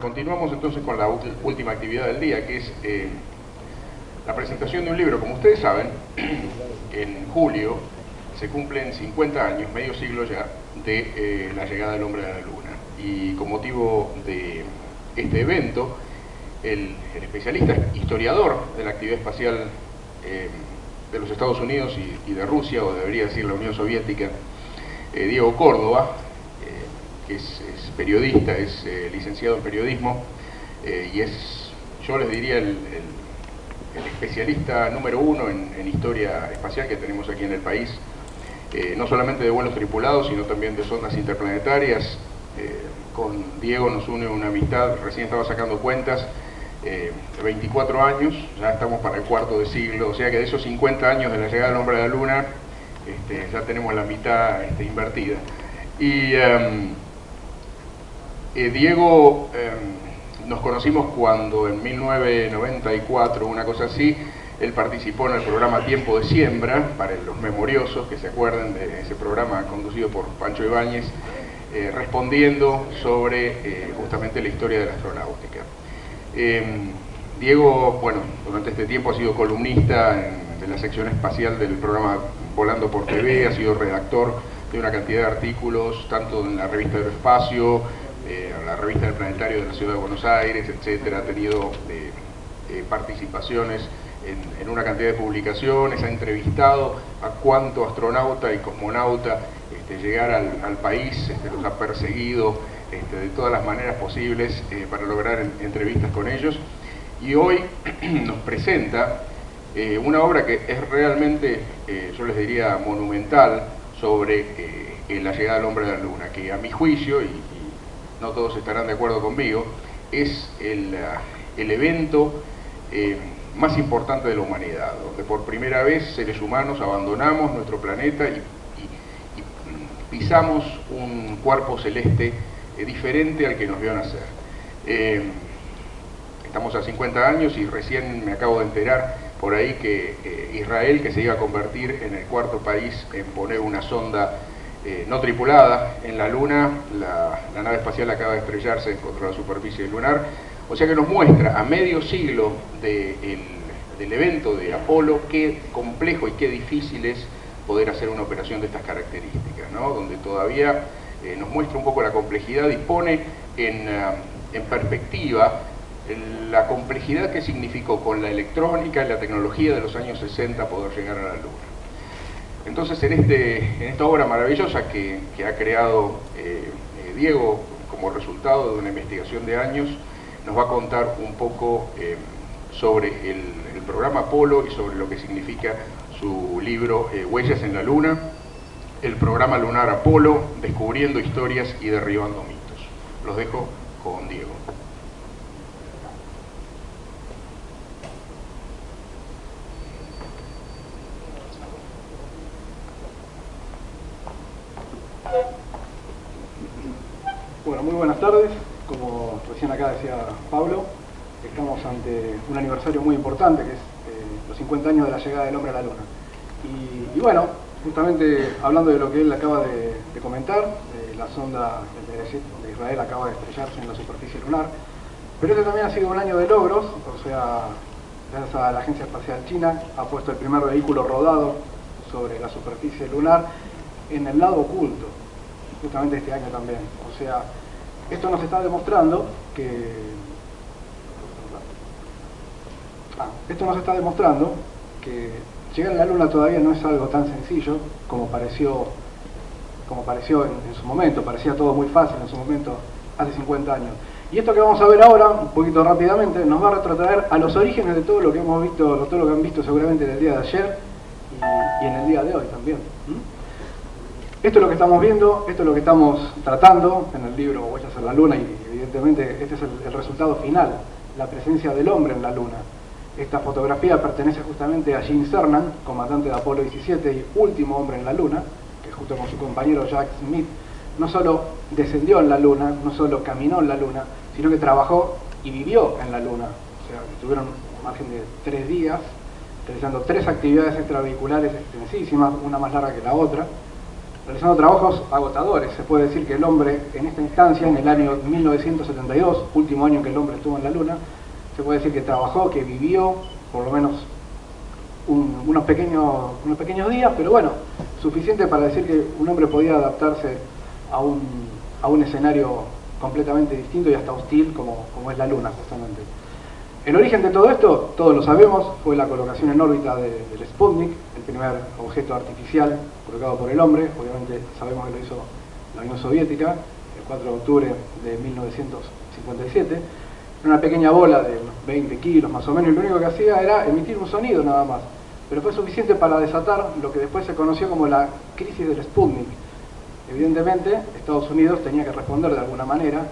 Continuamos entonces con la última actividad del día, que es la presentación de un libro. Como ustedes saben, en julio se cumplen 50 años, medio siglo ya, de la llegada del hombre a la Luna. Y con motivo de este evento, el especialista, historiador de la actividad espacial de los Estados Unidos y de Rusia, o debería decir la Unión Soviética, Diego Córdoba, que es periodista, es licenciado en periodismo y es, yo les diría, el especialista número uno en historia espacial que tenemos aquí en el país, no solamente de vuelos tripulados, sino también de sondas interplanetarias. Con Diego nos une una amistad, recién estaba sacando cuentas, de 24 años, ya estamos para el cuarto de siglo, o sea que de esos 50 años de la llegada del hombre a la Luna, ya tenemos la mitad invertida. Y Diego, nos conocimos cuando en 1994, una cosa así, él participó en el programa Tiempo de Siembra, para los memoriosos que se acuerden de ese programa conducido por Pancho Ibáñez, respondiendo sobre justamente la historia de la astronáutica. Diego, bueno, durante este tiempo ha sido columnista de la sección espacial del programa Volando por TV, ha sido redactor de una cantidad de artículos, tanto en la revista Aeroespacio, la revista del Planetario de la Ciudad de Buenos Aires, etcétera. Ha tenido participaciones en una cantidad de publicaciones, ha entrevistado a cuánto astronauta y cosmonauta llegar al país, los ha perseguido de todas las maneras posibles para lograr entrevistas con ellos, y hoy nos presenta una obra que es realmente, yo les diría, monumental sobre la llegada del hombre a la Luna, que a mi juicio, y no todos estarán de acuerdo conmigo, es el evento más importante de la humanidad, donde por primera vez seres humanos abandonamos nuestro planeta y pisamos un cuerpo celeste diferente al que nos vio nacer. Estamos a 50 años y recién me acabo de enterar por ahí que Israel, que se iba a convertir en el cuarto país en poner una sonda no tripulada en la Luna, la nave espacial acaba de estrellarse contra la superficie lunar, o sea que nos muestra a medio siglo del evento de Apolo qué complejo y qué difícil es poder hacer una operación de estas características, ¿no? Donde todavía nos muestra un poco la complejidad y pone en perspectiva la complejidad que significó con la electrónica y la tecnología de los años 60 poder llegar a la Luna. Entonces, en esta obra maravillosa que ha creado Diego como resultado de una investigación de años, nos va a contar un poco sobre el programa Apolo y sobre lo que significa su libro Huellas en la Luna, el programa lunar Apolo, descubriendo historias y derribando mitos. Los dejo con Diego. Bueno, muy buenas tardes. Como recién acá decía Pablo, estamos ante un aniversario muy importante, que es los 50 años de la llegada del hombre a la Luna. Y bueno, justamente hablando de lo que él acaba de comentar, la sonda de Israel acaba de estrellarse en la superficie lunar, pero este también ha sido un año de logros, o sea, gracias a la Agencia Espacial China, ha puesto el primer vehículo rodado sobre la superficie lunar en el lado oculto, justamente este año también. O sea, esto nos está demostrando que llegar a la Luna todavía no es algo tan sencillo como pareció en su momento. Parecía todo muy fácil en su momento, hace 50 años. Y esto que vamos a ver ahora, un poquito rápidamente, nos va a retrotraer a los orígenes de todo lo que hemos visto, todo lo que han visto seguramente en el día de ayer y en el día de hoy también. Esto es lo que estamos viendo, esto es lo que estamos tratando en el libro Huellas en la Luna, y evidentemente este es el resultado final, la presencia del hombre en la Luna. Esta fotografía pertenece justamente a Gene Cernan, comandante de Apolo 17 y último hombre en la Luna, que junto con su compañero Jack Smith no solo descendió en la Luna, no solo caminó en la Luna, sino que trabajó y vivió en la Luna. O sea, estuvieron un margen de 3 días realizando 3 actividades extravehiculares extensísimas, una más larga que la otra. realizando trabajos agotadores. Se puede decir que el hombre en esta instancia, en el año 1972, último año que el hombre estuvo en la Luna, se puede decir que trabajó, que vivió por lo menos unos pequeños días, pero bueno, suficiente para decir que un hombre podía adaptarse a un escenario completamente distinto y hasta hostil como es la Luna, justamente. El origen de todo esto, todos lo sabemos, fue la colocación en órbita del Sputnik, el primer objeto artificial colocado por el hombre. Obviamente sabemos que lo hizo la Unión Soviética, el 4 de octubre de 1957. Era una pequeña bola de 20 kilos más o menos, y lo único que hacía era emitir un sonido nada más. Pero fue suficiente para desatar lo que después se conoció como la crisis del Sputnik. Evidentemente, Estados Unidos tenía que responder de alguna manera,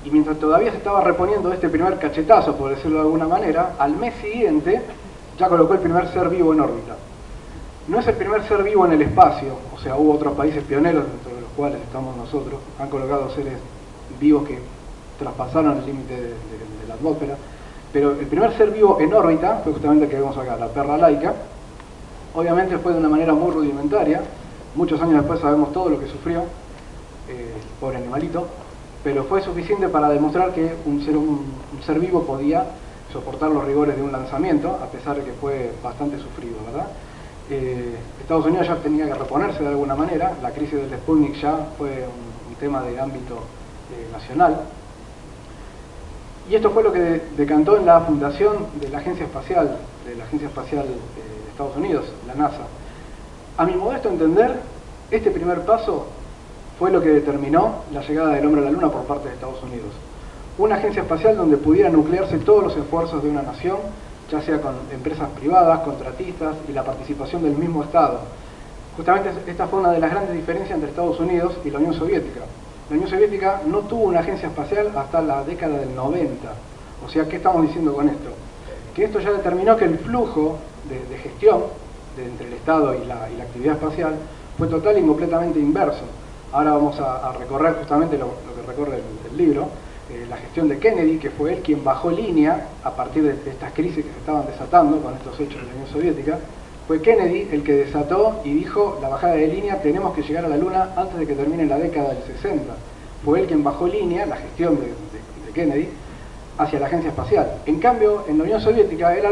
y mientras todavía se estaba reponiendo este primer cachetazo, por decirlo de alguna manera, al mes siguiente ya colocó el primer ser vivo en órbita. No es el primer ser vivo en el espacio, o sea, hubo otros países pioneros, dentro de los cuales estamos nosotros, han colocado seres vivos que traspasaron el límite de la atmósfera, pero el primer ser vivo en órbita fue justamente el que vemos acá, la perra laica. Obviamente fue de una manera muy rudimentaria, muchos años después sabemos todo lo que sufrió, pobre animalito, pero fue suficiente para demostrar que un ser vivo podía soportar los rigores de un lanzamiento, a pesar de que fue bastante sufrido, ¿verdad? Estados Unidos ya tenía que reponerse de alguna manera, la crisis del Sputnik ya fue un tema de ámbito nacional, y esto fue lo que decantó en la fundación de la Agencia Espacial, de Estados Unidos, la NASA. A mi modesto entender, este primer paso fue lo que determinó la llegada del hombre a la Luna por parte de Estados Unidos. Una agencia espacial donde pudieran nuclearse todos los esfuerzos de una nación, ya sea con empresas privadas, contratistas y la participación del mismo Estado. Justamente esta fue una de las grandes diferencias entre Estados Unidos y la Unión Soviética. La Unión Soviética no tuvo una agencia espacial hasta la década del 90. O sea, ¿qué estamos diciendo con esto? Que esto ya determinó que el flujo de gestión entre el Estado y la actividad espacial fue total y completamente inverso. Ahora vamos a recorrer justamente lo que recorre el libro, la gestión de Kennedy, que fue él quien bajó línea a partir de estas crisis que se estaban desatando con estos hechos de la Unión Soviética. Fue Kennedy el que desató y dijo: la bajada de línea, tenemos que llegar a la Luna antes de que termine la década del 60. Fue él quien bajó línea, la gestión de Kennedy, hacia la agencia espacial. En cambio, en la Unión Soviética era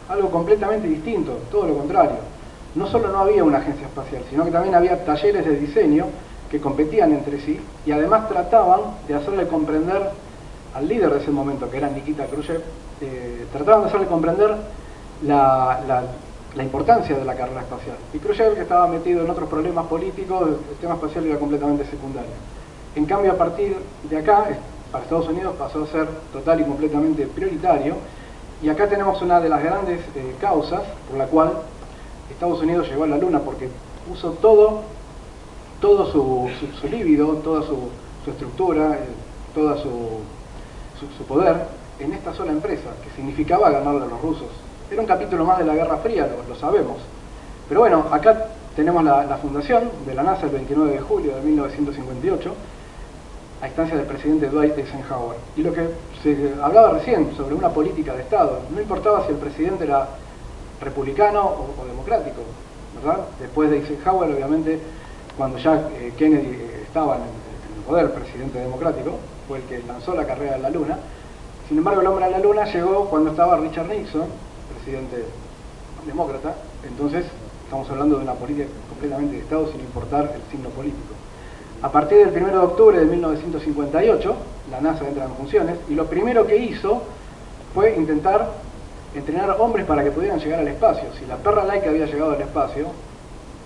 algo completamente distinto, todo lo contrario. No solo no había una agencia espacial, sino que también había talleres de diseño que competían entre sí y además trataban de hacerle comprender al líder de ese momento, que era Nikita Khrushchev, trataban de hacerle comprender la importancia de la carrera espacial. Y Khrushchev, que estaba metido en otros problemas políticos, el tema espacial era completamente secundario. En cambio, a partir de acá, para Estados Unidos pasó a ser total y completamente prioritario, y acá tenemos una de las grandes causas por la cual Estados Unidos llegó a la Luna, porque puso todo su líbido, toda su estructura, todo su poder en esta sola empresa, que significaba ganarle a los rusos. Era un capítulo más de la Guerra Fría, lo sabemos. Pero bueno, acá tenemos la fundación de la NASA el 29 de julio de 1958, a instancia del presidente Dwight Eisenhower. Y lo que se hablaba recién sobre una política de Estado, no importaba si el presidente era republicano o democrático, ¿verdad? Después de Eisenhower, obviamente, cuando ya Kennedy estaba en el poder, presidente democrático, fue el que lanzó la carrera a la Luna. Sin embargo, el hombre a la Luna llegó cuando estaba Richard Nixon, presidente demócrata. Entonces, estamos hablando de una política completamente de Estado sin importar el signo político. A partir del 1 de octubre de 1958, la NASA entra en funciones, y lo primero que hizo fue intentar entrenar hombres para que pudieran llegar al espacio. Si la perra laica había llegado al espacio,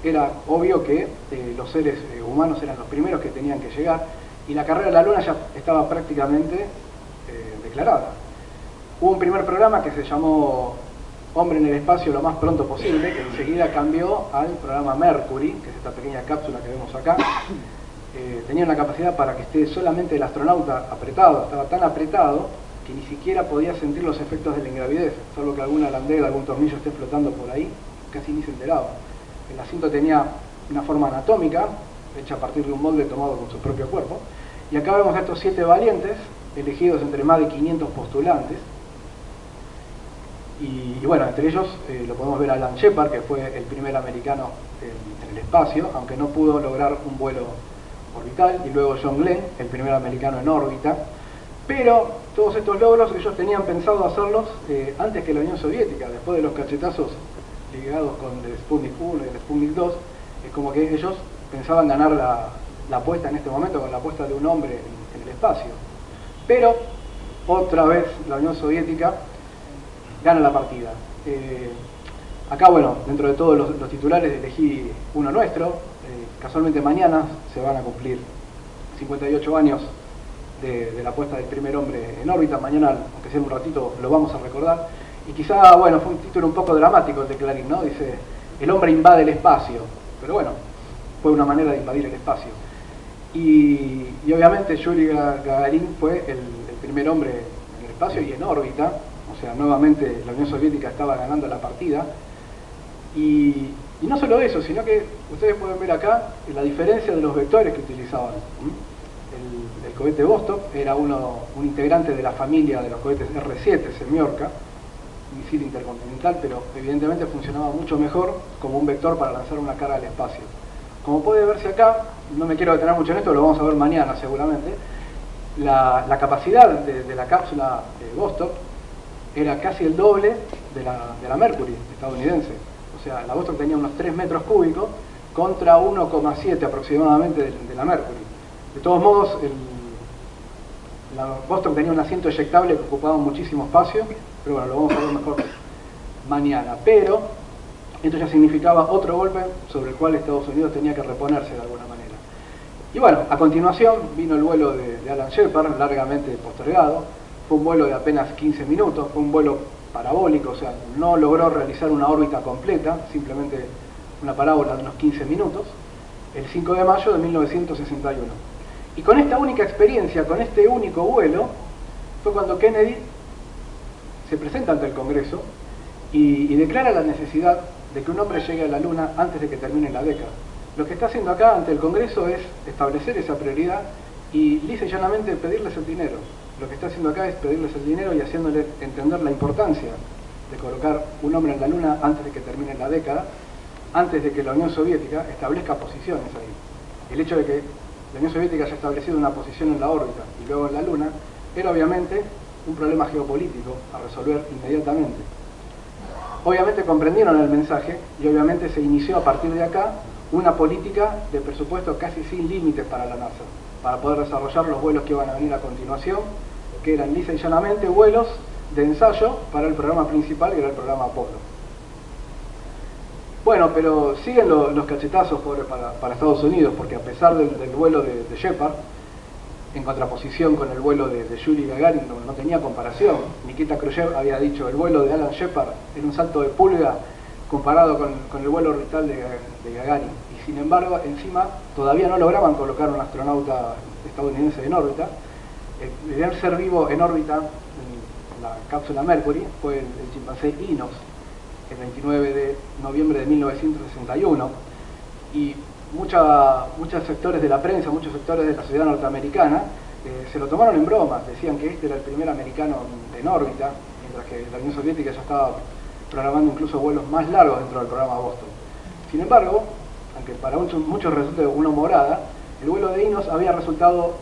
era obvio que los seres humanos eran los primeros que tenían que llegar, y la carrera a la Luna ya estaba prácticamente declarada. Hubo un primer programa que se llamó Hombre en el Espacio lo más pronto posible, que enseguida cambió al programa Mercury, que es esta pequeña cápsula que vemos acá. Tenía una capacidad para que esté solamente el astronauta apretado, estaba tan apretado que ni siquiera podía sentir los efectos de la ingravidez, salvo que alguna landera, algún tornillo esté flotando por ahí, casi ni se enteraba. El asiento tenía una forma anatómica, hecha a partir de un molde tomado con su propio cuerpo, y acá vemos a estos 7 valientes, elegidos entre más de 500 postulantes, Y bueno, entre ellos lo podemos ver a Alan Shepard, que fue el primer americano en el espacio, aunque no pudo lograr un vuelo orbital, y luego John Glenn, el primer americano en órbita. Pero todos estos logros ellos tenían pensado hacerlos antes que la Unión Soviética, después de los cachetazos ligados con el Sputnik 1 y el Sputnik 2, es como que ellos pensaban ganar la apuesta en este momento con la apuesta de un hombre en el espacio. Pero otra vez la Unión Soviética gana la partida. Acá, bueno, dentro de todos los titulares elegí uno nuestro. Casualmente mañana se van a cumplir 58 años de la puesta del primer hombre en órbita. Mañana, aunque sea un ratito, lo vamos a recordar. Y quizá, bueno, fue un título un poco dramático el de Clarín, ¿no? Dice, el hombre invade el espacio. Pero bueno, fue una manera de invadir el espacio. Y obviamente Yuri Gagarin fue el primer hombre en el espacio y en órbita. O sea, nuevamente la Unión Soviética estaba ganando la partida. Y no solo eso, sino que ustedes pueden ver acá la diferencia de los vectores que utilizaban. El cohete Vostok era un integrante de la familia de los cohetes R-7 Semyorka, misil intercontinental, pero evidentemente funcionaba mucho mejor como un vector para lanzar una carga al espacio. Como puede verse acá, no me quiero detener mucho en esto, lo vamos a ver mañana seguramente, la capacidad de la cápsula Vostok era casi el doble de la Mercury estadounidense. O sea, la Vostok tenía unos 3 metros cúbicos contra 1,7 aproximadamente de la Mercury. De todos modos, la Vostok tenía un asiento eyectable que ocupaba muchísimo espacio, pero bueno, lo vamos a ver mejor mañana. Pero esto ya significaba otro golpe sobre el cual Estados Unidos tenía que reponerse de alguna manera. Y bueno, a continuación vino el vuelo de Alan Shepard, largamente postergado. Fue un vuelo de apenas 15 minutos, fue un vuelo parabólico, o sea, no logró realizar una órbita completa, simplemente una parábola de unos 15 minutos, el 5 de mayo de 1961. Y con esta única experiencia, con este único vuelo, fue cuando Kennedy se presenta ante el Congreso y declara la necesidad de que un hombre llegue a la Luna antes de que termine la década. Lo que está haciendo acá ante el Congreso es establecer esa prioridad y lisa y llanamente pedirles el dinero. Lo que está haciendo acá es pedirles el dinero y haciéndole entender la importancia de colocar un hombre en la Luna antes de que termine la década, antes de que la Unión Soviética establezca posiciones ahí. El hecho de que la Unión Soviética haya establecido una posición en la órbita y luego en la Luna era obviamente un problema geopolítico a resolver inmediatamente. Obviamente comprendieron el mensaje y obviamente se inició a partir de acá una política de presupuesto casi sin límites para la NASA, para poder desarrollar los vuelos que iban a venir a continuación, que eran lisa y llanamente vuelos de ensayo para el programa principal, que era el programa Apolo. Bueno, pero siguen los cachetazos para Estados Unidos, porque a pesar del vuelo de Shepard, en contraposición con el vuelo de Yuri Gagarin, no tenía comparación. Nikita Khrushchev había dicho, el vuelo de Alan Shepard era un salto de pulga comparado con el vuelo orbital de Gagarin. Y sin embargo, encima, todavía no lograban colocar un astronauta estadounidense en órbita. El primer ser vivo en órbita, en la cápsula Mercury, fue el chimpancé Inos, el 29 de noviembre de 1961. Y muchos sectores de la prensa, muchos sectores de la sociedad norteamericana se lo tomaron en broma. Decían que este era el primer americano en órbita, mientras que la Unión Soviética ya estaba programando incluso vuelos más largos dentro del programa Vostok. Sin embargo, aunque para muchos resulte una humorada, el vuelo de Inos había resultado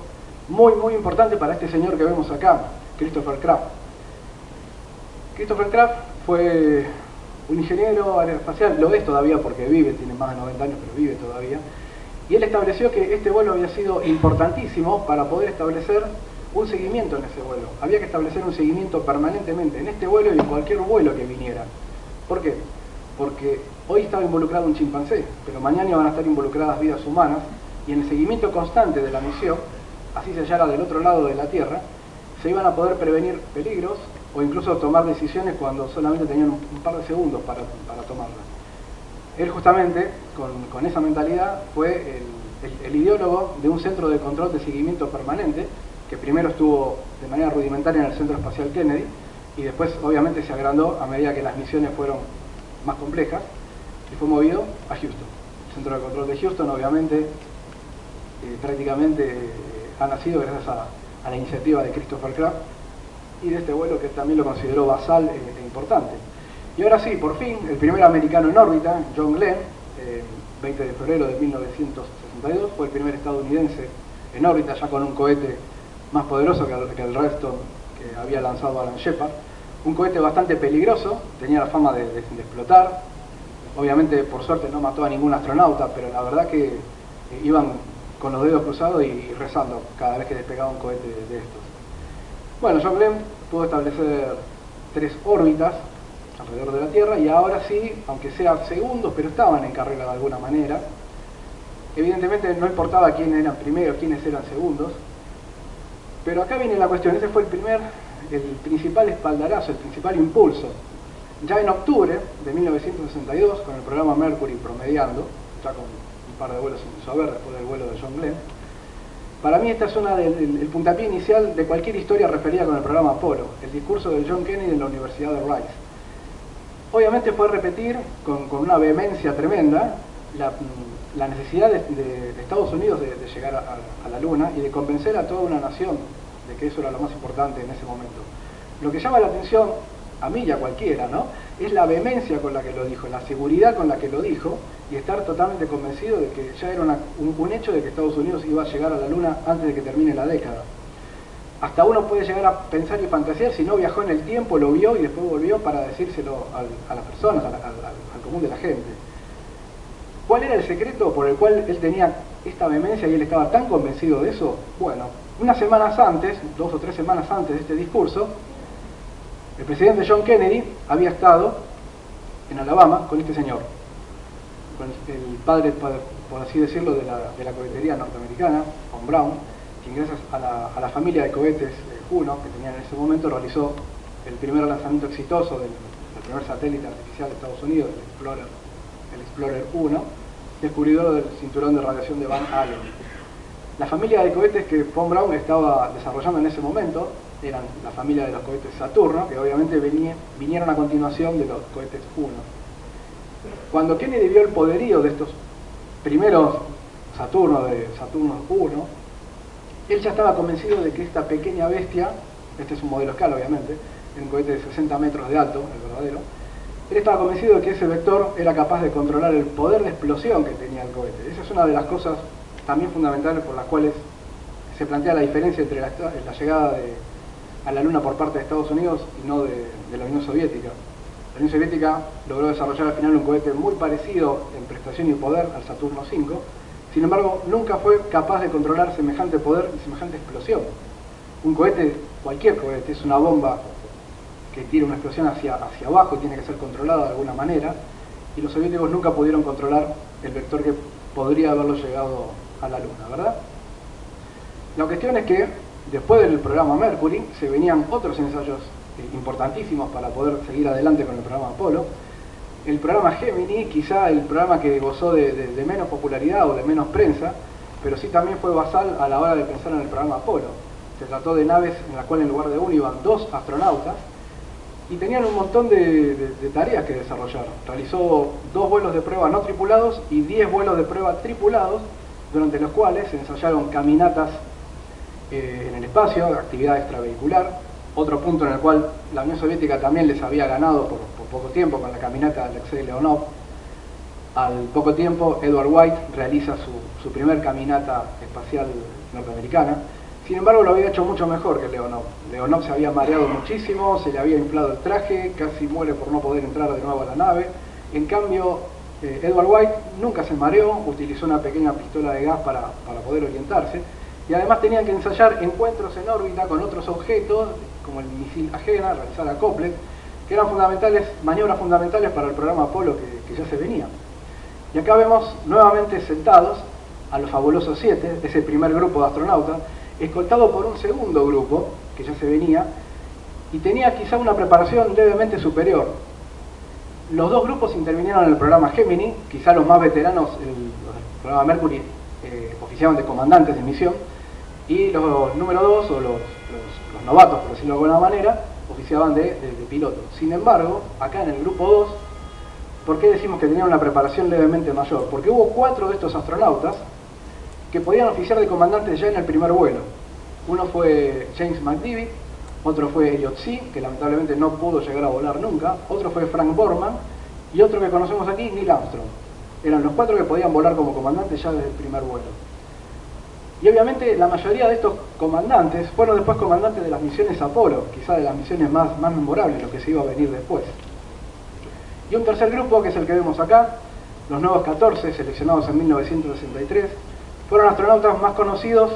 muy importante para este señor que vemos acá, Christopher Kraft. Christopher Kraft fue un ingeniero aeroespacial, lo es todavía porque vive, tiene más de 90 años, pero vive todavía. Y él estableció que este vuelo había sido importantísimo para poder establecer un seguimiento en ese vuelo. Había que establecer un seguimiento permanentemente en este vuelo y en cualquier vuelo que viniera. ¿Por qué? Porque hoy estaba involucrado un chimpancé, pero mañana van a estar involucradas vidas humanas, y en el seguimiento constante de la misión, así se hallara del otro lado de la Tierra, se iban a poder prevenir peligros o incluso tomar decisiones cuando solamente tenían un par de segundos para tomarlas. Él justamente, con esa mentalidad, fue el ideólogo de un centro de control de seguimiento permanente, que primero estuvo de manera rudimentaria en el Centro Espacial Kennedy, y después obviamente se agrandó a medida que las misiones fueron más complejas, y fue movido a Houston. El Centro de Control de Houston obviamente prácticamente ha nacido gracias a la iniciativa de Christopher Kraft, y de este vuelo que también lo consideró basal e importante. Y ahora sí, por fin, el primer americano en órbita, John Glenn, 20 de febrero de 1962, fue el primer estadounidense en órbita, ya con un cohete más poderoso que el Redstone que había lanzado Alan Shepard. Un cohete bastante peligroso, tenía la fama de explotar. Obviamente, por suerte, no mató a ningún astronauta, pero la verdad que iban con los dedos cruzados y rezando cada vez que despegaba un cohete de estos. Bueno, John Glenn pudo establecer 3 órbitas alrededor de la Tierra y ahora sí, aunque sean segundos, pero estaban en carrera de alguna manera. Evidentemente no importaba quién eran primeros, quiénes eran segundos, pero acá viene la cuestión. Ese fue el principal espaldarazo, el principal impulso. Ya en octubre de 1962, con el programa Mercury promediando, ya con un par de vuelos sin saber después del vuelo de John Glenn, para mí esta es el puntapié inicial de cualquier historia referida con el programa Apolo, el discurso de John Kennedy en la Universidad de Rice. Obviamente fue repetir con una vehemencia tremenda la necesidad de Estados Unidos de llegar a la Luna y de convencer a toda una nación de que eso era lo más importante en ese momento. Lo que llama la atención, a mí y a cualquiera, ¿no?, es la vehemencia con la que lo dijo, la seguridad con la que lo dijo y estar totalmente convencido de que ya era un hecho de que Estados Unidos iba a llegar a la Luna antes de que termine la década. Hasta uno puede llegar a pensar y fantasear si no viajó en el tiempo, lo vio y después volvió para decírselo a las personas, al común de la gente. ¿Cuál era el secreto por el cual él tenía esta vehemencia y él estaba tan convencido de eso? Bueno, unas semanas antes, 2 o 3 semanas antes de este discurso, el presidente John Kennedy había estado en Alabama con este señor, con el padre, por así decirlo, de la cohetería norteamericana, Von Braun, quien gracias a la familia de cohetes Juno que tenían en ese momento realizó el primer lanzamiento exitoso del primer satélite artificial de Estados Unidos, el Explorer 1, descubridor del cinturón de radiación de Van Allen. La familia de cohetes que Von Braun estaba desarrollando en ese momento eran la familia de los cohetes Saturno, que obviamente vinieron a continuación de los cohetes Juno. Cuando Kennedy vio el poderío de estos primeros Saturno 1, él ya estaba convencido de que esta pequeña bestia, este es un modelo escala obviamente, en un cohete de 60 metros de alto, el verdadero, él estaba convencido de que ese vector era capaz de controlar el poder de explosión que tenía el cohete. Esa es una de las cosas también fundamentales por las cuales se plantea la diferencia entre la llegada a la Luna por parte de Estados Unidos y no de la Unión Soviética. La Unión Soviética logró desarrollar al final un cohete muy parecido en prestación y poder al Saturno V, sin embargo nunca fue capaz de controlar semejante poder y semejante explosión. Un cohete, cualquier cohete, es una bomba que tira una explosión hacia abajo y tiene que ser controlada de alguna manera, y los soviéticos nunca pudieron controlar el vector que podría haberlo llegado a la Luna, ¿verdad? La cuestión es que después del programa Mercury se venían otros ensayos importantísimos para poder seguir adelante con el programa Apolo. El programa Gemini, quizá el programa que gozó de menos popularidad o de menos prensa, pero sí también fue basal a la hora de pensar en el programa Apolo. Se trató de naves en las cuales en lugar de uno iban 2 astronautas y tenían un montón de tareas que desarrollar. Realizó 2 vuelos de prueba no tripulados y 10 vuelos de prueba tripulados, durante los cuales se ensayaron caminatas en el espacio, actividad extravehicular. Otro punto en el cual la Unión Soviética también les había ganado por poco tiempo con la caminata de Alexei Leonov. Al poco tiempo, Edward White realiza su primer caminata espacial norteamericana. Sin embargo, lo había hecho mucho mejor que Leonov. Leonov se había mareado muchísimo, se le había inflado el traje, casi muere por no poder entrar de nuevo a la nave. En cambio, Edward White nunca se mareó, utilizó una pequeña pistola de gas para poder orientarse. Y además tenían que ensayar encuentros en órbita con otros objetos, como el misil Agena, realizar acople, que eran maniobras fundamentales para el programa Apolo que ya se venía. Y acá vemos nuevamente sentados a los fabulosos 7, ese primer grupo de astronautas, escoltado por un segundo grupo, que ya se venía, y tenía quizá una preparación levemente superior. Los 2 grupos intervinieron en el programa Gemini, quizá los más veteranos, el programa Mercury, oficiaban de comandantes de misión, y los número 2, o los novatos, por decirlo de alguna manera, oficiaban de piloto. Sin embargo, acá en el grupo 2, ¿por qué decimos que tenían una preparación levemente mayor? Porque hubo 4 de estos astronautas que podían oficiar de comandantes ya en el primer vuelo. Uno fue James McDivitt, otro fue Elliot See, que lamentablemente no pudo llegar a volar nunca, otro fue Frank Borman, y otro que conocemos aquí, Neil Armstrong. Eran los 4 que podían volar como comandantes ya desde el primer vuelo. Y obviamente la mayoría de estos comandantes fueron después comandantes de las misiones Apolo, quizá de las misiones más memorables, lo que se iba a venir después. Y un tercer grupo, que es el que vemos acá, los nuevos 14, seleccionados en 1963, fueron astronautas más conocidos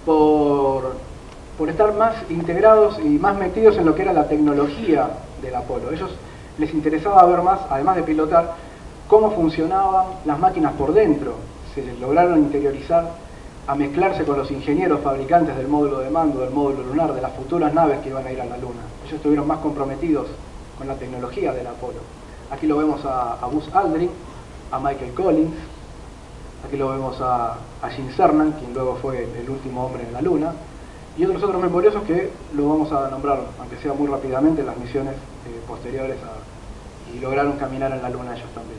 por estar más integrados y más metidos en lo que era la tecnología del Apolo. Ellos les interesaba ver más, además de pilotar, cómo funcionaban las máquinas por dentro. Se les lograron interiorizar a mezclarse con los ingenieros fabricantes del módulo de mando, del módulo lunar, de las futuras naves que iban a ir a la Luna. Ellos estuvieron más comprometidos con la tecnología del Apolo. Aquí lo vemos a Buzz Aldrin, a Michael Collins, aquí lo vemos a Gene Cernan, quien luego fue el último hombre en la Luna, y otros memoriosos que lo vamos a nombrar, aunque sea muy rápidamente, en las misiones posteriores y lograron caminar en la Luna ellos también.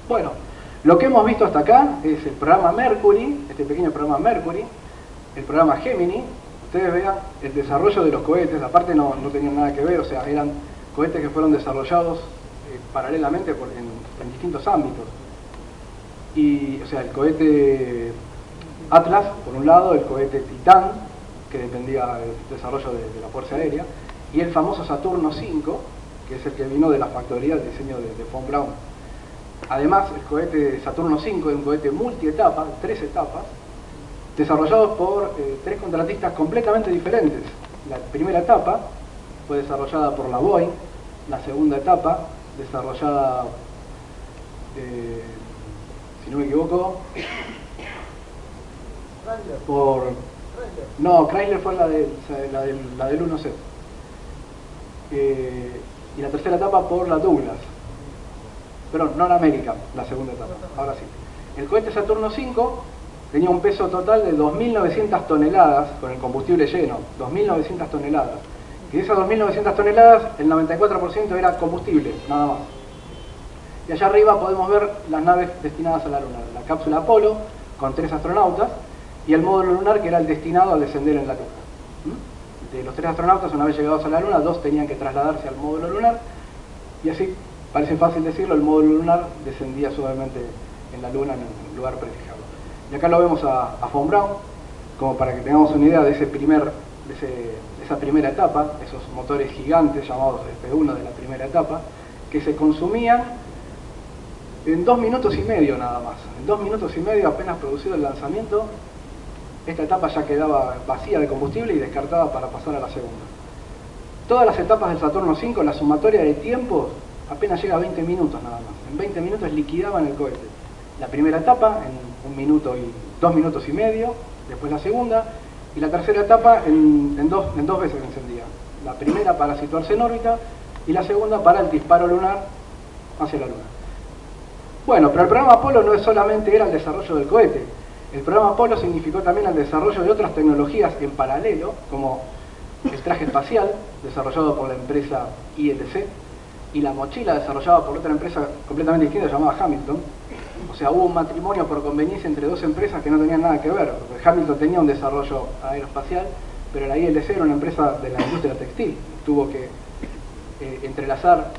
Bueno, lo que hemos visto hasta acá es el programa Mercury, este pequeño programa Mercury, el programa Gemini. Ustedes vean el desarrollo de los cohetes, aparte no tenían nada que ver, o sea, eran cohetes que fueron desarrollados paralelamente en distintos ámbitos. Y, o sea, el cohete Atlas, por un lado, el cohete Titán, que dependía del desarrollo de la Fuerza Aérea, y el famoso Saturno V, que es el que vino de la factoría del diseño de von Braun. Además, el cohete Saturno V es un cohete multietapa, 3 etapas, desarrollados por 3 contratistas completamente diferentes. La primera etapa fue desarrollada por la Boeing, la segunda etapa desarrollada, si no me equivoco, por... No, Chrysler fue la del 1C. Y la tercera etapa por la Douglas. Perdón, Norteamérica, la segunda etapa. Ahora sí. El cohete Saturno V tenía un peso total de 2.900 toneladas con el combustible lleno. 2.900 toneladas. Y de esas 2.900 toneladas, el 94% era combustible, nada más. Y allá arriba podemos ver las naves destinadas a la Luna. La cápsula Apolo, con 3 astronautas, y el módulo lunar, que era el destinado a descender en la Luna. De los 3 astronautas, una vez llegados a la Luna, 2 tenían que trasladarse al módulo lunar, y así, parece fácil decirlo, el módulo lunar descendía suavemente en la Luna en el lugar prefijado. Y acá lo vemos a von Braun, como para que tengamos una idea de esa primera etapa, esos motores gigantes llamados F1 de la primera etapa, que se consumían en 2 minutos y medio nada más. En 2 minutos y medio, apenas producido el lanzamiento, esta etapa ya quedaba vacía de combustible y descartada para pasar a la segunda. Todas las etapas del Saturno V, la sumatoria de tiempos, apenas llega a 20 minutos nada más. En 20 minutos liquidaban el cohete. La primera etapa en 1 minuto y 2 minutos y medio, después la segunda, y la tercera etapa en dos veces encendía. La primera para situarse en órbita y la segunda para el disparo lunar hacia la Luna. Bueno, pero el programa Apolo no solamente era el desarrollo del cohete. El programa Apolo significó también el desarrollo de otras tecnologías en paralelo, como el traje espacial, desarrollado por la empresa ILC, y la mochila, desarrollada por otra empresa completamente distinta llamada Hamilton. O sea, hubo un matrimonio por conveniencia entre 2 empresas que no tenían nada que ver, porque Hamilton tenía un desarrollo aeroespacial, pero la ILC era una empresa de la industria textil. Tuvo que entrelazar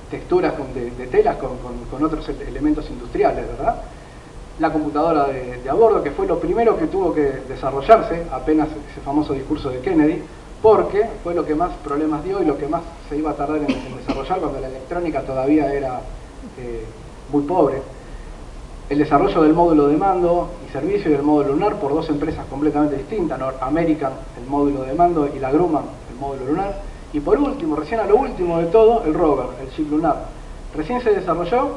texturas de telas con otros elementos industriales, ¿verdad? La computadora de a bordo, que fue lo primero que tuvo que desarrollarse, apenas ese famoso discurso de Kennedy, porque fue lo que más problemas dio y lo que más se iba a tardar en desarrollar cuando la electrónica todavía era muy pobre. El desarrollo del módulo de mando y servicio y del módulo lunar por 2 empresas completamente distintas, North American, el módulo de mando, y la Grumman, el módulo lunar. Y por último, recién a lo último de todo, el rover, el chip lunar. Recién se desarrolló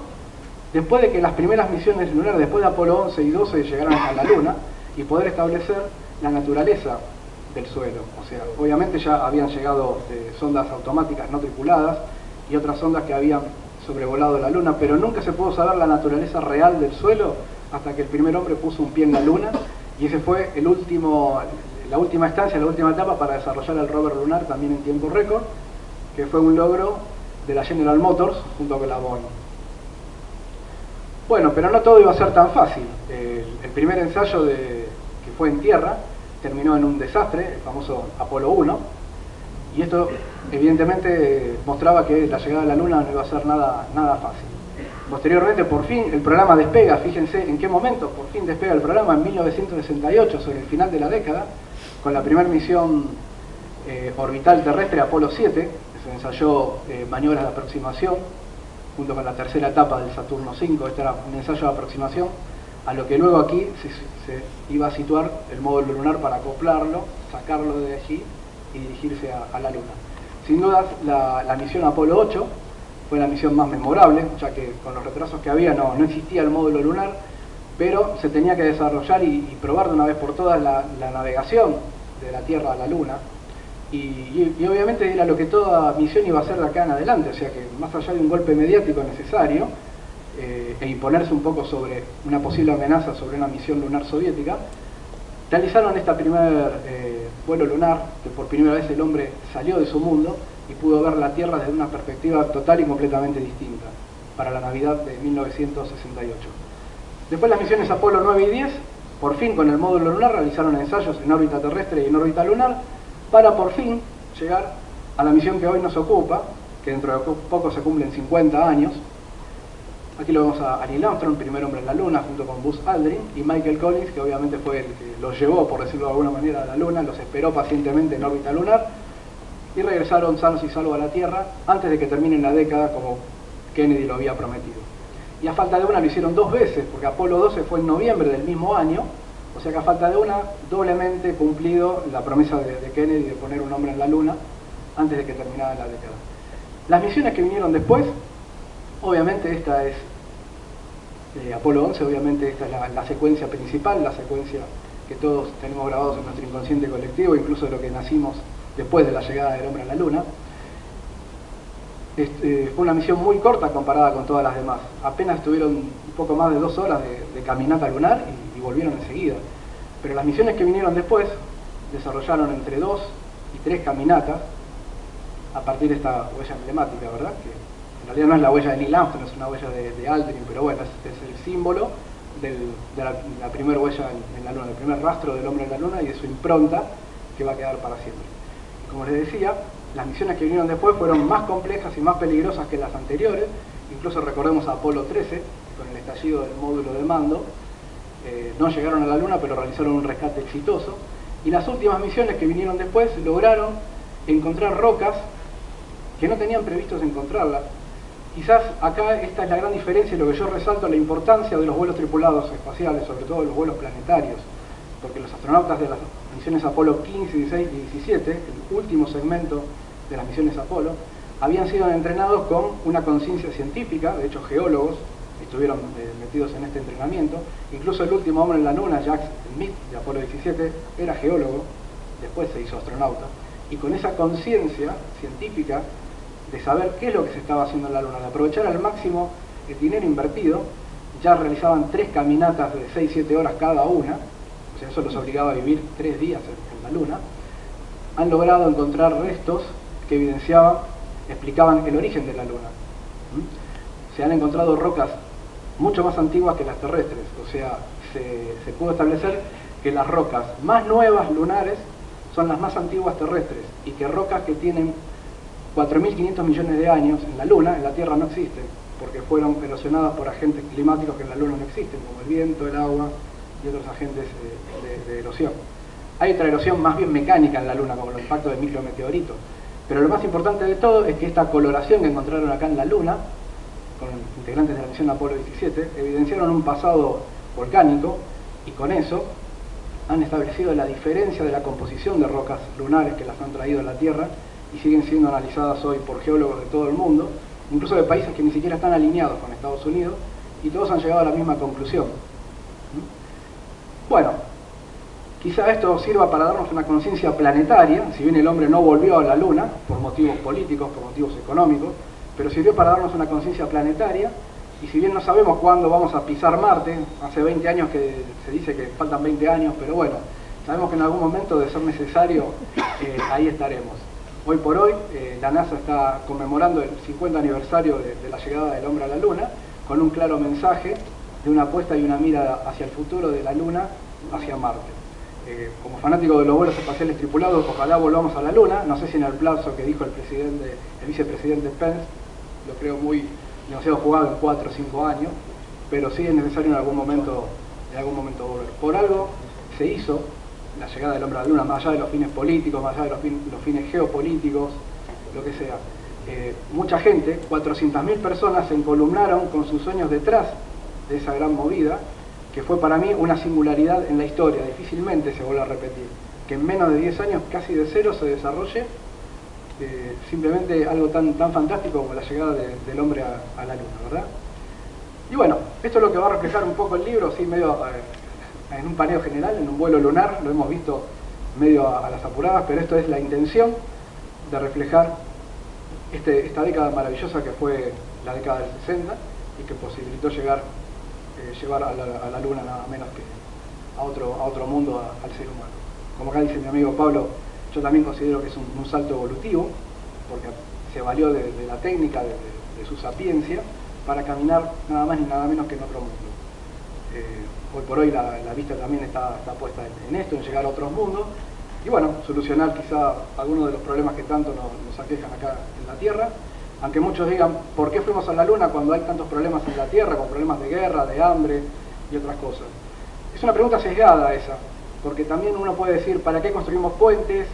después de que las primeras misiones lunares, después de Apolo 11 y 12, llegaran a la Luna y poder establecer la naturaleza del suelo. O sea, obviamente ya habían llegado sondas automáticas no tripuladas y otras sondas que habían sobrevolado la Luna, pero nunca se pudo saber la naturaleza real del suelo hasta que el primer hombre puso un pie en la Luna, y ese fue la última estancia, la última etapa para desarrollar el rover lunar también en tiempo récord, que fue un logro de la General Motors junto con la Boeing. Bueno, pero no todo iba a ser tan fácil. El primer ensayo que fue en tierra terminó en un desastre, el famoso Apolo 1, y esto evidentemente mostraba que la llegada a la Luna no iba a ser nada fácil. Posteriormente, por fin, el programa despega. Fíjense en qué momento por fin despega el programa, en 1968, sobre el final de la década, con la primera misión orbital terrestre Apolo 7, que se ensayó maniobras de aproximación, junto con la tercera etapa del Saturno 5. Este era un ensayo de aproximación, a lo que luego aquí se iba a situar el módulo lunar para acoplarlo, sacarlo de allí y dirigirse a la Luna. Sin dudas, la misión Apolo 8 fue la misión más memorable, ya que con los retrasos que había no existía el módulo lunar, pero se tenía que desarrollar y probar de una vez por todas la navegación de la Tierra a la Luna, y obviamente era lo que toda misión iba a hacer de acá en adelante, o sea que más allá de un golpe mediático necesario, e imponerse un poco sobre una posible amenaza sobre una misión lunar soviética, realizaron este primer vuelo lunar, que por primera vez el hombre salió de su mundo y pudo ver la Tierra desde una perspectiva total y completamente distinta, para la Navidad de 1968. Después las misiones Apolo 9 y 10, por fin con el módulo lunar, realizaron ensayos en órbita terrestre y en órbita lunar, para por fin llegar a la misión que hoy nos ocupa, que dentro de poco se cumplen 50 años. Aquí lo vemos a Neil Armstrong, el primer hombre en la Luna, junto con Buzz Aldrin, y Michael Collins, que obviamente fue el que los llevó, por decirlo de alguna manera, a la Luna, los esperó pacientemente en órbita lunar, y regresaron sanos y salvos a la Tierra antes de que termine la década, como Kennedy lo había prometido. Y a falta de una lo hicieron 2 veces, porque Apolo 12 fue en noviembre del mismo año, o sea que a falta de una, doblemente cumplido la promesa de Kennedy de poner un hombre en la Luna antes de que terminara la década. Las misiones que vinieron después, obviamente esta es Apolo 11, obviamente esta es la secuencia principal, la secuencia que todos tenemos grabados en nuestro inconsciente colectivo, incluso de lo que nacimos después de la llegada del hombre a la Luna. Fue una misión muy corta comparada con todas las demás. Apenas tuvieron un poco más de 2 horas de caminata lunar y volvieron enseguida. Pero las misiones que vinieron después desarrollaron entre 2 y 3 caminatas a partir de esta huella emblemática, ¿verdad? Que en realidad no es la huella de Neil Armstrong, es una huella de Aldrin, pero bueno, es el símbolo de la primera huella en la Luna, el primer rastro del hombre en la Luna y de su impronta que va a quedar para siempre. Y como les decía, las misiones que vinieron después fueron más complejas y más peligrosas que las anteriores. Incluso recordemos a Apolo 13, con el estallido del módulo de mando. No llegaron a la Luna, pero realizaron un rescate exitoso. Y las últimas misiones que vinieron después lograron encontrar rocas que no tenían previstos encontrarlas. Quizás acá esta es la gran diferencia y lo que yo resalto, la importancia de los vuelos tripulados espaciales, sobre todo los vuelos planetarios, porque los astronautas de las misiones Apolo 15, 16 y 17, el último segmento de las misiones Apolo, habían sido entrenados con una conciencia científica. De hecho, geólogos estuvieron metidos en este entrenamiento. Incluso el último hombre en la Luna, Jacques Smith, de Apolo 17, era geólogo, después se hizo astronauta, y con esa conciencia científica de saber qué es lo que se estaba haciendo en la Luna, de aprovechar al máximo el dinero invertido, ya realizaban 3 caminatas de 6-7 horas cada una, o sea, eso los obligaba a vivir 3 días en la Luna. Han logrado encontrar restos que explicaban el origen de la Luna. Se han encontrado rocas mucho más antiguas que las terrestres, o sea, se pudo establecer que las rocas más nuevas lunares son las más antiguas terrestres, y que rocas que tienen 4.500 millones de años en la Luna, en la Tierra no existen, porque fueron erosionadas por agentes climáticos que en la Luna no existen, como el viento, el agua y otros agentes de erosión. Hay otra erosión más bien mecánica en la Luna, como los impactos de micrometeoritos. Pero lo más importante de todo es que esta coloración que encontraron acá en la Luna, con integrantes de la misión Apolo 17, evidenciaron un pasado volcánico, y con eso han establecido la diferencia de la composición de rocas lunares que las han traído a la Tierra, y siguen siendo analizadas hoy por geólogos de todo el mundo, incluso de países que ni siquiera están alineados con Estados Unidos, y todos han llegado a la misma conclusión. Bueno, quizá esto sirva para darnos una conciencia planetaria, si bien el hombre no volvió a la Luna, por motivos políticos, por motivos económicos, pero sirvió para darnos una conciencia planetaria, y si bien no sabemos cuándo vamos a pisar Marte, hace 20 años que se dice que faltan 20 años, pero bueno, sabemos que en algún momento, de ser necesario, ahí estaremos. Hoy por hoy, la NASA está conmemorando el 50 aniversario de la llegada del hombre a la Luna, con un claro mensaje de una apuesta y una mira hacia el futuro de la Luna, hacia Marte. como fanático de los vuelos espaciales tripulados, ojalá volvamos a la Luna. No sé si en el plazo que dijo el vicepresidente Pence, lo creo muy demasiado jugado en 4 o 5 años, pero sí es necesario en algún momento volver. Por algo se hizo la llegada del hombre a la Luna, más allá de los fines políticos, más allá de los fines geopolíticos, lo que sea. Mucha gente, 400.000 personas, se encolumnaron con sus sueños detrás de esa gran movida, que fue para mí una singularidad en la historia. Difícilmente se vuelve a repetir que en menos de 10 años, casi de cero, se desarrolle simplemente algo tan fantástico como la llegada del hombre a la Luna, ¿verdad? Y bueno, esto es lo que va a reflejar un poco el libro, sí, medio en un paneo general, en un vuelo lunar. Lo hemos visto medio a las apuradas, pero esto es la intención de reflejar esta década maravillosa que fue la década del 60 y que posibilitó llevar a la Luna nada menos que a otro mundo, al ser humano. Como acá dice mi amigo Pablo, yo también considero que es un salto evolutivo, porque se valió de la técnica, de su sapiencia, para caminar nada más ni nada menos que en otro mundo. Hoy por hoy la vista también está puesta en esto, en llegar a otros mundos, y bueno, solucionar quizá algunos de los problemas que tanto nos aquejan acá en la Tierra. Aunque muchos digan, ¿por qué fuimos a la Luna cuando hay tantos problemas en la Tierra, con problemas de guerra, de hambre y otras cosas? Es una pregunta sesgada esa, porque también uno puede decir, ¿para qué construimos puentes?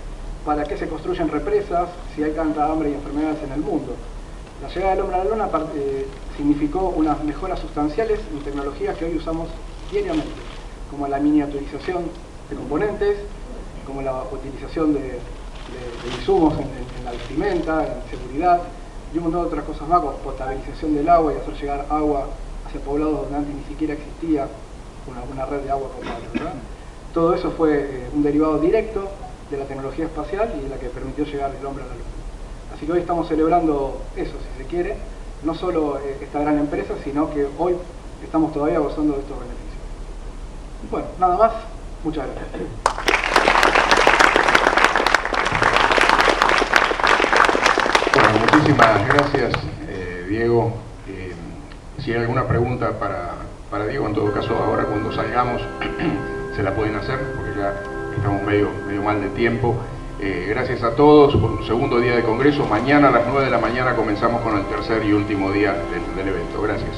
¿Para qué se construyen represas si hay tanta hambre y enfermedades en el mundo? La llegada del hombre a la Luna significó unas mejoras sustanciales en tecnologías que hoy usamos diariamente, como la miniaturización de componentes, como la utilización de insumos en la vestimenta, en seguridad, y un montón de otras cosas más, como potabilización del agua y hacer llegar agua hacia poblados donde antes ni siquiera existía una red de agua potable, ¿verdad? Todo eso fue un derivado directo de la tecnología espacial y de la que permitió llegar el hombre a la Luna. Así que hoy estamos celebrando eso, si se quiere, no solo esta gran empresa, sino que hoy estamos todavía gozando de estos beneficios. Bueno, nada más, muchas gracias. Bueno, muchísimas gracias, Diego. Si hay alguna pregunta para Diego, en todo caso ahora cuando salgamos se la pueden hacer, porque ya estamos medio mal de tiempo. Gracias a todos por un segundo día de congreso. Mañana a las 9 de la mañana comenzamos con el tercer y último día del evento. Gracias.